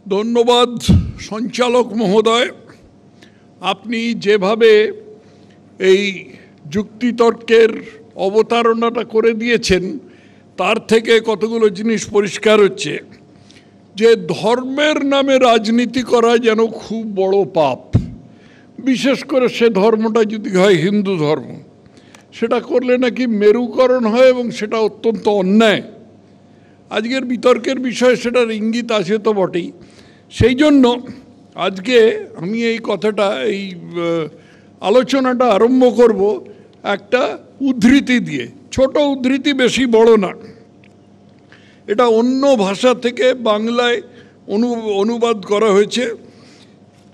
ধন্যবাদ সঞ্চালক মহোদয়। আপনি যেভাবে এই যুক্তিতর্কের অবতারণাটা করে দিয়েছেন তার থেকে কতগুলো জিনিস পরিষ্কার হচ্ছে যে ধর্মের নামে রাজনীতি করা যেন খুব বড় পাপ। বিশেষ করে সে ধর্মটা যদি হয় হিন্দু ধর্ম, সেটা করলে নাকি মেরুকরণ হয় এবং সেটা অত্যন্ত অন্যায়। আজকের বিতর্কের বিষয়ে সেটার ইঙ্গিত আছে তো বটেই। সেই জন্য আজকে আমি এই কথাটা, এই আলোচনাটা আরম্ভ করব একটা উদ্ধৃতি দিয়ে। ছোট উদ্ধৃতি, বেশি বড় না। এটা অন্য ভাষা থেকে বাংলায় অনুবাদ করা হয়েছে।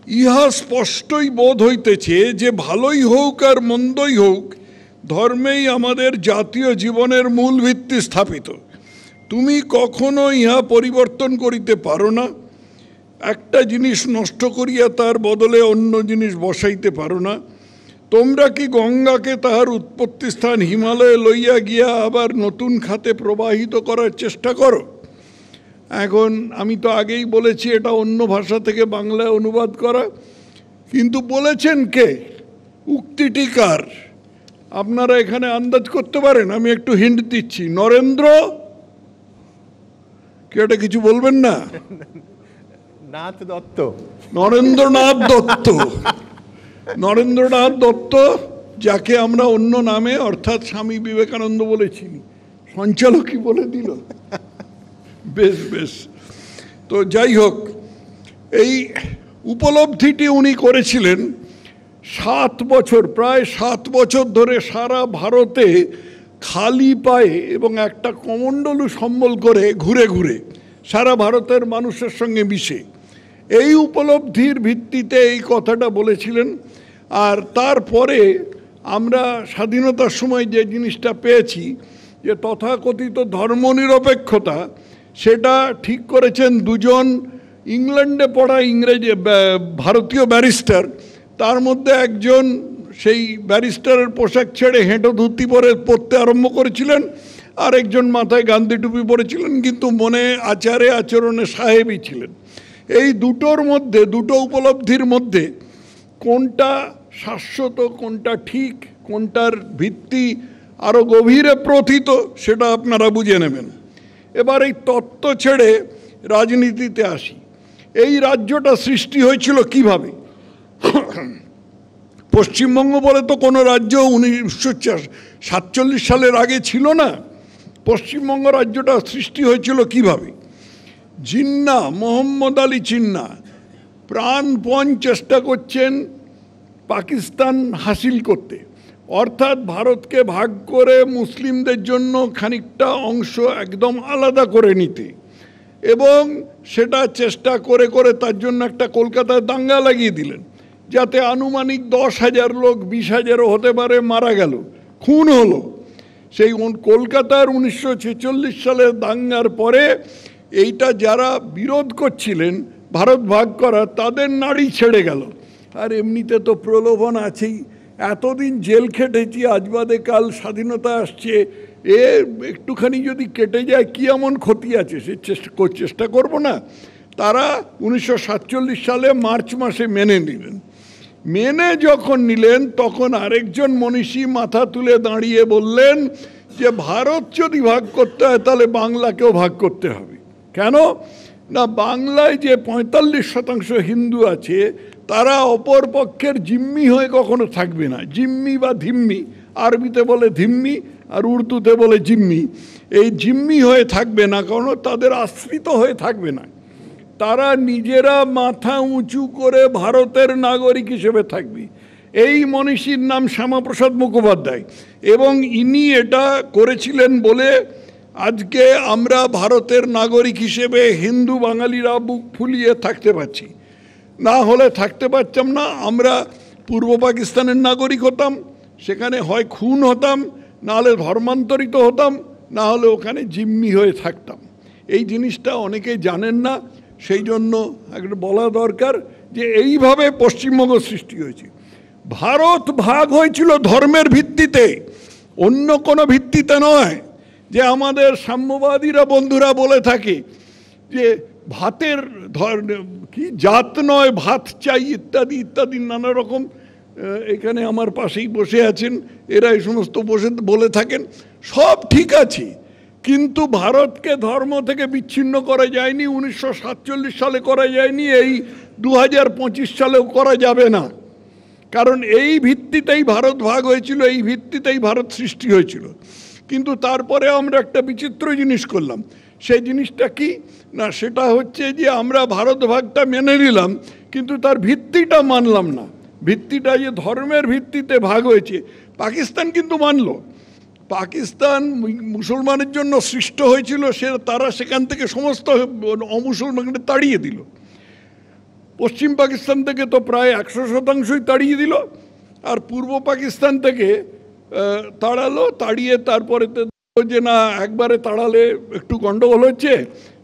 ইহা স্পষ্টই বোধ হইতেছে যে ভালোই হোক আর মন্দই হোক, ধর্মেই আমাদের জাতীয় জীবনের মূল ভিত্তি স্থাপিত। তুমি কখনো ইহা পরিবর্তন করিতে পারো না। একটা জিনিস নষ্ট করিয়া তার বদলে অন্য জিনিস বসাইতে পারো না। তোমরা কি গঙ্গাকে তাহার উৎপত্তি স্থান হিমালয়ে লইয়া গিয়া আবার নতুন খাতে প্রবাহিত করার চেষ্টা করো? এখন আমি তো আগেই বলেছি এটা অন্য ভাষা থেকে বাংলায় অনুবাদ করা, কিন্তু বলেছেন কে, উক্তিটি কার? আপনারা এখানে আন্দাজ করতে পারেন? আমি একটু হিন্ট দিচ্ছি। নরেন্দ্র, কি এটা কিছু বলবেন না? নাথ দত্ত। নরেন্দ্রনাথ দত্ত। নরেন্দ্রনাথ দত্ত, যাকে আমরা অন্য নামে অর্থাৎ স্বামী বিবেকানন্দ বলেছি। সঞ্চালকই বলে দিল। বেশ বেশ। তো যাই হোক, এই উপলব্ধিটি উনি করেছিলেন 7 বছর, প্রায় 7 বছর ধরে সারা ভারতে খালি পায়ে এবং একটা কমণ্ডলু সম্বল করে ঘুরে ঘুরে সারা ভারতের মানুষের সঙ্গে মিশে এই উপলব্ধির ভিত্তিতে এই কথাটা বলেছিলেন। আর তারপরে আমরা স্বাধীনতার সময় যে জিনিসটা পেয়েছি, যে তথাকথিত ধর্মনিরপেক্ষতা, সেটা ঠিক করেছেন দুজন ইংল্যান্ডে পড়া ইংরেজি ভারতীয় ব্যারিস্টার। তার মধ্যে একজন সেই ব্যারিস্টারের পোশাক ছেড়ে হেঁটো ধুতি পরে পরতে আরম্ভ করেছিলেন, আর একজন মাথায় গান্ধী টুপি পরেছিলেন, কিন্তু মনে আচারে আচরণে সাহেবই ছিলেন। এই দুটোর মধ্যে, দুটো উপলব্ধির মধ্যে কোনটা শাশ্বত, কোনটা ঠিক, কোনটার ভিত্তি আরও গভীরে প্রথিত, সেটা আপনারা বুঝে নেবেন। এবার এই তত্ত্ব ছেড়ে রাজনীতিতে আসি। এই রাজ্যটা সৃষ্টি হয়েছিল কিভাবে? পশ্চিমবঙ্গ বলে তো কোনো রাজ্য 1947 সালের আগে ছিল না। পশ্চিমবঙ্গ রাজ্যটা সৃষ্টি হয়েছিল কিভাবে? জিন্না, মোহাম্মদ আলী জিন্না প্রাণপণ চেষ্টা করছেন পাকিস্তান হাসিল করতে, অর্থাৎ ভারতকে ভাগ করে মুসলিমদের জন্য খানিকটা অংশ একদম আলাদা করে নিতে। এবং সেটা চেষ্টা করে করে তার জন্য একটা কলকাতায় দাঙ্গা লাগিয়ে দিলেন, যাতে আনুমানিক 10,000 লোক, 20,000ও হতে পারে, মারা গেল, খুন হলো। সেই কলকাতার 1946 সালের দাঙ্গার পরে এইটা যারা বিরোধ করছিলেন ভারত ভাগ করা, তাদের নাড়ি ছেড়ে গেল। আর এমনিতে তো প্রলোভন আছেই। এতদিন জেল খেটেছি, আজ বাদে কাল স্বাধীনতা আসছে, একটুখানি যদি কেটে যায় কি এমন ক্ষতি আছে, সে চেষ্টা করব না। তারা 1947 সালে মার্চ মাসে মেনে নিলেন। মেনে যখন নিলেন, তখন আরেকজন মনীষী মাথা তুলে দাঁড়িয়ে বললেন যে ভারত যদি ভাগ করতে হয় তাহলে বাংলাকেও ভাগ করতে হবে। কেন না, বাংলায় যে 45% হিন্দু আছে, তারা অপর পক্ষের জিম্মি হয়ে কখনো থাকবে না। জিম্মি বা ধিম্মি, আরবিতে বলে ধিম্মি আর উর্দুতে বলে জিম্মি। এই জিম্মি হয়ে থাকবে না, কারণ তাদের আশ্রিত হয়ে থাকবে না। তারা নিজেরা মাথা উঁচু করে ভারতের নাগরিক হিসেবে থাকবে। এই মনীষীর নাম শ্যামাপ্রসাদ মুখোপাধ্যায়, এবং ইনি এটা করেছিলেন বলে আজকে আমরা ভারতের নাগরিক হিসেবে হিন্দু বাঙালিরা বুক ফুলিয়ে থাকতে পারছি। না হলে থাকতে পারতাম না। আমরা পূর্ব পাকিস্তানের নাগরিক হতাম, সেখানে হয় খুন হতাম, না হলে ধর্মান্তরিত হতাম, না হলে ওখানে জিম্মি হয়ে থাকতাম। এই জিনিসটা অনেকে জানেন না, সেই জন্য একটা বলা দরকার যে এইভাবে পশ্চিমবঙ্গ সৃষ্টি হয়েছে। ভারত ভাগ হয়েছিল ধর্মের ভিত্তিতে, অন্য কোনো ভিত্তিতে নয়। যে আমাদের সাম্যবাদীরা বন্ধুরা বলে থাকে যে ভাতের কি জাত নয় ভাত চাই ইত্যাদি ইত্যাদি নানা রকম, এখানে আমার পাশেই বসে আছেন, এরা এই সমস্ত বসে বলে থাকেন। সব ঠিক আছে, কিন্তু ভারতকে ধর্ম থেকে বিচ্ছিন্ন করা যায়নি, 1947 সালে করা যায়নি, এই 2025 সালেও করা যাবে না। কারণ এই ভিত্তিতেই ভারত ভাগ হয়েছিল, এই ভিত্তিতেই ভারত সৃষ্টি হয়েছিল। কিন্তু তারপরে আমরা একটা বিচিত্র জিনিস করলাম। সেই জিনিসটা কি না, সেটা হচ্ছে যে আমরা ভারত ভাগটা মেনে নিলাম, কিন্তু তার ভিত্তিটা মানলাম না। ভিত্তিটা যে ধর্মের ভিত্তিতে ভাগ হয়েছে, পাকিস্তান কিন্তু মানল। পাকিস্তান মুসলমানের জন্য সৃষ্ট হয়েছিল, তারা সেখান থেকে সমস্ত অমুসলমানকে তাড়িয়ে দিল। পশ্চিম পাকিস্তান থেকে তো প্রায় 100%ই তাড়িয়ে দিল, আর পূর্ব পাকিস্তান থেকে তাড়ালো, তাড়িয়ে তারপরে যে না একবারে তাড়ালে একটু গন্ডগোল হচ্ছে,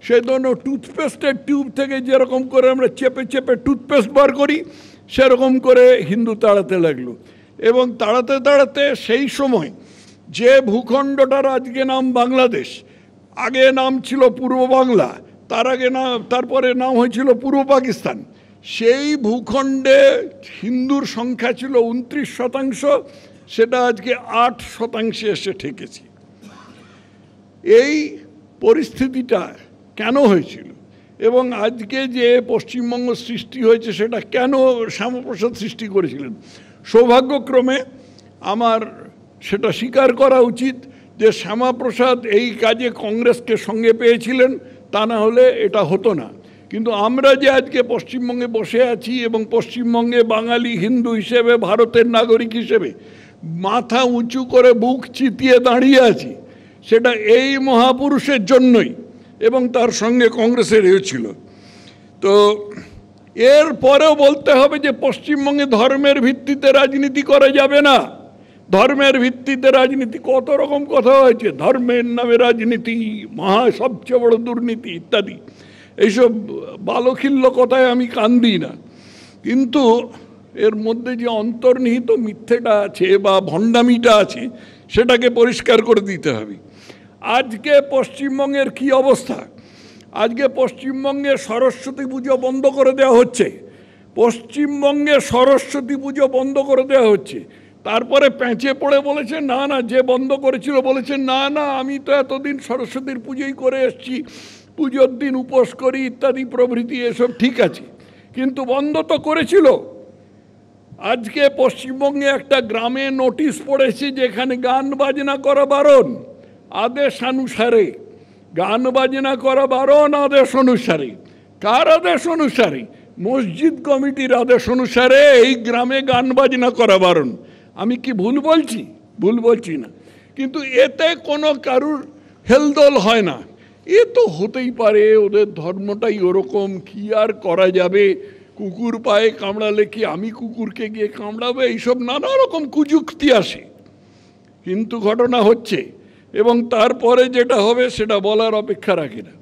সেই জন্য টুথপেস্টের টিউব থেকে যেরকম করে আমরা চেপে চেপে টুথপেস্ট বার করি, সেরকম করে হিন্দু তাড়াতে লাগলো। এবং তাড়াতে তাড়াতে সেই সময় যে ভূখণ্ডটার আজকে নাম বাংলাদেশ, আগে নাম ছিল পূর্ব বাংলা, তারপরে নাম হয়েছিল পূর্ব পাকিস্তান, সেই ভূখণ্ডে হিন্দুর সংখ্যা ছিল 29%, সেটা আজকে 8% এসে ঠেকেছে। এই পরিস্থিতিটা কেন হয়েছিল এবং আজকে যে পশ্চিমবঙ্গ সৃষ্টি হয়েছে সেটা কেন শ্যামাপ্রসাদ সৃষ্টি করেছিলেন? সৌভাগ্যক্রমে আমার সেটা স্বীকার করা উচিত যে শ্যামাপ্রসাদ এই কাজে কংগ্রেসকে সঙ্গে পেয়েছিলেন, তা না হলে এটা হতো না। কিন্তু আমরা যে আজকে পশ্চিমবঙ্গে বসে আছি এবং পশ্চিমবঙ্গে বাঙালি হিন্দু হিসেবে, ভারতের নাগরিক হিসেবে মাথা উঁচু করে বুক চিতিয়ে দাঁড়িয়ে আছি, সেটা এই মহাপুরুষের জন্যই, এবং তার সঙ্গে কংগ্রেসের ছিল। তো এর পরেও বলতে হবে যে পশ্চিমবঙ্গে ধর্মের ভিত্তিতে রাজনীতি করা যাবে না। ধর্মের ভিত্তিতে রাজনীতি কত রকম কথা হয়েছে, ধর্মের নামে রাজনীতি সবচেয়ে বড় দুর্নীতি ইত্যাদি, এইসব বালখিল্য কথায় আমি কান দিই না। কিন্তু এর মধ্যে যে অন্তর্নিহিত মিথ্যেটা আছে বা ভণ্ডামিটা আছে, সেটাকে পরিষ্কার করে দিতে হবে। আজকে পশ্চিমবঙ্গের কি অবস্থা? আজকে পশ্চিমবঙ্গে সরস্বতী পুজো বন্ধ করে দেওয়া হচ্ছে, পশ্চিমবঙ্গে সরস্বতী পুজো বন্ধ করে দেওয়া হচ্ছে। তারপরে প্যাঁচে পড়ে বলেছে না না, যে বন্ধ করেছিল বলেছে না না, আমি তো এতদিন সরস্বতীর পুজোই করে এসছি, পুজোর দিন উপোস করি ইত্যাদি প্রভৃতি, এসব ঠিক আছে, কিন্তু বন্ধ তো করেছিল। আজকে পশ্চিমবঙ্গে একটা গ্রামে নোটিশ পড়েছে যেখানে গান বাজনা করা বারণ, আদেশ অনুসারে। গান বাজনা করা বারণ আদেশ অনুসারে। কার আদেশ অনুসারে? মসজিদ কমিটির আদেশ অনুসারে এই গ্রামে গান বাজনা করা বারণ। আমি কি ভুল বলছি? ভুল বলছি না, কিন্তু এতে কোনো কারুর হেলদোল হয় না। এ তো হতেই পারে, ওদের ধর্মটাই ওরকম, কি আর করা যাবে। কুকুর পায়ে কামড়ালে কি আমি কুকুরকে গিয়ে কামড়াবো? এইসব নানা রকম কুযুক্তি আসে, কিন্তু ঘটনা হচ্ছে, এবং তারপরে যেটা হবে সেটা বলার অপেক্ষা রাখে না।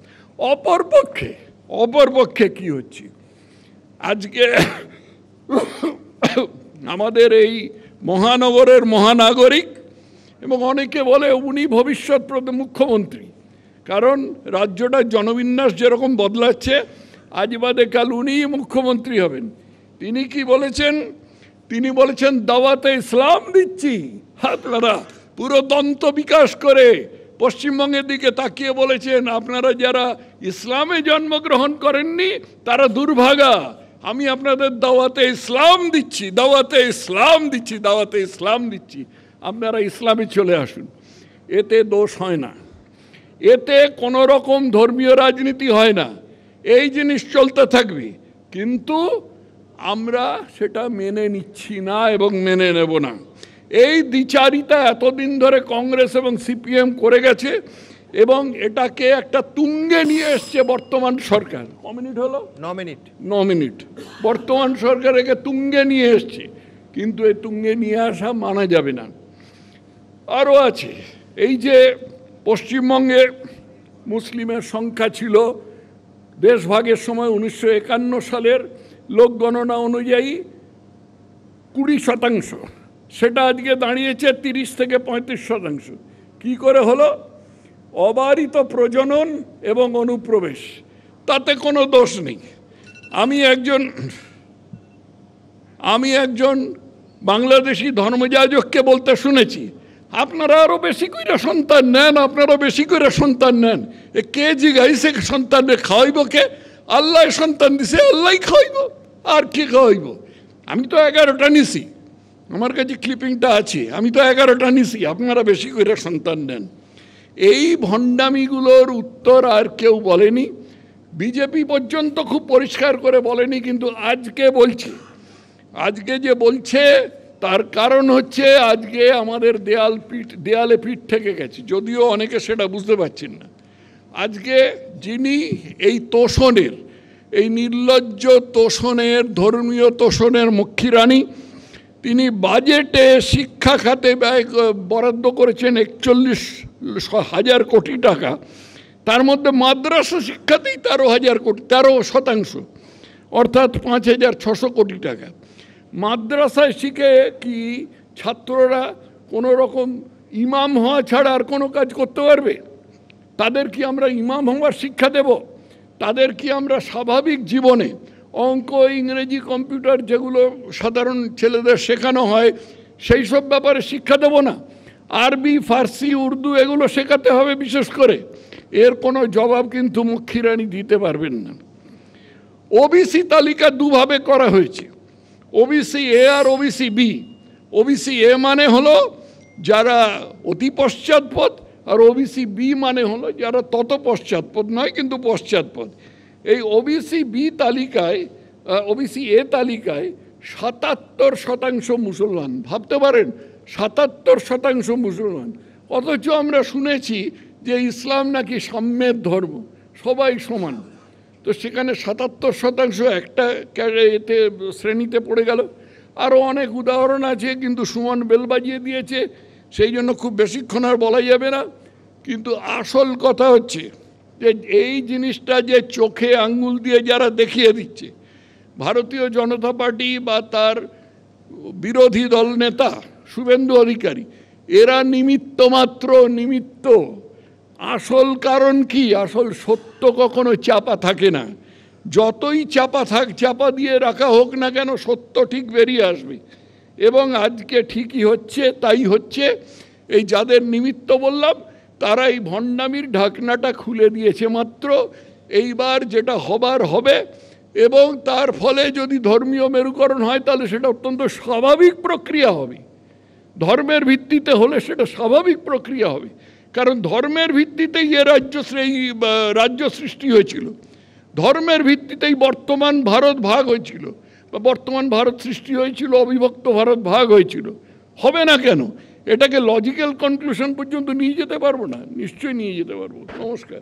অপরপক্ষে কি হচ্ছে? আজকে আমাদের এই মহানগরের মহানাগরিক, এবং অনেকে বলে উনি ভবিষ্যৎ মুখ্যমন্ত্রী, কারণ রাজ্যটার জনবিন্যাস যেরকম বদলাচ্ছে, আজ বাদে কাল উনিই মুখ্যমন্ত্রী হবেন। তিনি কি বলেছেন? তিনি বলেছেন দাওয়াতে ইসলাম দিচ্ছি। আপনারা পুরো দন্ত বিকাশ করে পশ্চিমবঙ্গের দিকে তাকিয়ে বলেছেন আপনারা যারা ইসলামে জন্মগ্রহণ করেননি তারা দুর্ভাগা, আমি আপনাদের দাওয়াতে ইসলাম দিচ্ছি, দাওয়াতে ইসলাম দিচ্ছি, দাওয়াতে ইসলাম দিচ্ছি, আপনারা ইসলামে চলে আসুন। এতে দোষ হয় না, এতে কোনো রকম ধর্মীয় রাজনীতি হয় না, এই জিনিস চলতে থাকবে, কিন্তু আমরা সেটা মেনে নিচ্ছি না এবং মেনে নেব না। এই দ্বিচারিতা এতদিন ধরে কংগ্রেস এবং সিপিএম করে গেছে, এবং এটাকে একটা তুঙ্গে নিয়ে এসছে বর্তমান সরকার। ক মিনিট হলো? 9 মিনিট। বর্তমান সরকার একে তুঙ্গে নিয়ে এসছে, কিন্তু এই তুঙ্গে নিয়ে আসা মানা যাবে না। আরও আছে, এই যে পশ্চিমবঙ্গে মুসলিমের সংখ্যা ছিল দেশভাগের সময় 1951 সালের লোকগণনা অনুযায়ী 20%, সেটা আজকে দাঁড়িয়েছে 30 থেকে 35%। কি করে হলো? অবারিত প্রজনন এবং অনুপ্রবেশ। তাতে কোনো দোষ নেই। আমি একজন বাংলাদেশি ধর্মযাজককে বলতে শুনেছি, আপনারা আরো বেশি করে সন্তান নেন, আপনারা বেশি করে সন্তান নেন। কে জিগাইছে সন্তানরে খাওয়াইব? কে? আল্লাহ সন্তান দিছে, আল্লাহ খাওয়াইব, আর কি খাওয়াইব? আমি তো 11টা নিছি, আমার কাছে ক্লিপিংটা আছে, আমি তো 11টা নিছি, আপনারা বেশি করে সন্তান নেন। এই ভণ্ডামিগুলোর উত্তর আর কেউ বলেনি, বিজেপি পর্যন্ত খুব পরিষ্কার করে বলেনি, কিন্তু আজকে বলছে। আজকে যে বলছে তার কারণ হচ্ছে আজকে আমাদের দেয়ালে পিঠ থেকে গেছে, যদিও অনেকে সেটা বুঝতে পারছেন না। আজকে যিনি এই তোষণের, এই নির্লজ্জ তোষণের, ধর্মীয় তোষণের মক্ষী রানী, তিনি বাজেটে শিক্ষা খাতে বরাদ্দ করেছেন 41,000 কোটি টাকা। তার মধ্যে মাদ্রাসা শিক্ষাতেই 13%, অর্থাৎ 5,600 কোটি টাকা। মাদ্রাসায় শিখে কি ছাত্ররা কোনো রকম ইমাম হওয়া ছাড়া আর কোনো কাজ করতে পারবে? তাদের কি আমরা ইমাম হওয়ার শিক্ষা দেব? তাদের কি আমরা স্বাভাবিক জীবনে অঙ্ক, ইংরেজি, কম্পিউটার যেগুলো সাধারণ ছেলেদের শেখানো হয় সেই সব ব্যাপারে শিক্ষা দেব না? আরবি, ফার্সি, উর্দু এগুলো শেখাতে হবে বিশেষ করে। এর কোনো জবাব কিন্তু মক্ষী রানী দিতে পারবেন না। ওবিসি তালিকা দুভাবে করা হয়েছে, ওবিসি এ আর ওবিসি বি। ওবিসি এ মানে হলো যারা অতি পশ্চাৎপদ, আর ওবিসি বি মানে হলো যারা তত পশ্চাৎপদ নয় কিন্তু পশ্চাৎপদ। এই ওবিসি বি তালিকায়, ওবিসি এ তালিকায় 77% মুসলমান। ভাবতে পারেন, 77% মুসলমান। অথচ আমরা শুনেছি যে ইসলাম নাকি সাম্যের ধর্ম, সবাই সমান। তো সেখানে 77% একটা এতে শ্রেণীতে পড়ে গেল। আরও অনেক উদাহরণ আছে, কিন্তু সুমন বেল বাজিয়ে দিয়েছে, সেই জন্য খুব বেশিক্ষণ আর বলা যাবে না। কিন্তু আসল কথা হচ্ছে যে এই জিনিসটা যে চোখে আঙ্গুল দিয়ে যারা দেখিয়ে দিচ্ছে, ভারতীয় জনতা পার্টি বা তার বিরোধী দল নেতা শুভেন্দু অধিকারী, এরা নিমিত্ত মাত্র, নিমিত্ত। আসল কারণ কি? আসল সত্য কখনো চাপা থাকে না। যতই চাপা দিয়ে রাখা হোক না কেন, সত্য ঠিক বেরিয়ে আসবে। এবং আজকে ঠিকই হচ্ছে, তাই হচ্ছে। এই যাদের নিমিত্ত বললাম, তারা এই ভণ্ডামির ঢাকনাটা খুলে দিয়েছে মাত্র। এইবার যেটা হবার হবে, এবং তার ফলে যদি ধর্মীয় মেরুকরণ হয় তাহলে সেটা অত্যন্ত স্বাভাবিক প্রক্রিয়া হবে। ধর্মের ভিত্তিতে হলে সেটা স্বাভাবিক প্রক্রিয়া হবে, কারণ ধর্মের ভিত্তিতেই রাজ্য সৃষ্টি হয়েছিল, ধর্মের ভিত্তিতেই বর্তমান ভারত ভাগ হয়েছিল, বা বর্তমান ভারত সৃষ্টি হয়েছিল, অবিভক্ত ভারত ভাগ হয়েছিল। হবে না কেন? এটাকে লজিক্যাল কনক্লুশন পর্যন্ত নিয়ে যেতে পারবো না? নিশ্চয়ই নিয়ে যেতে পারবো। নমস্কার।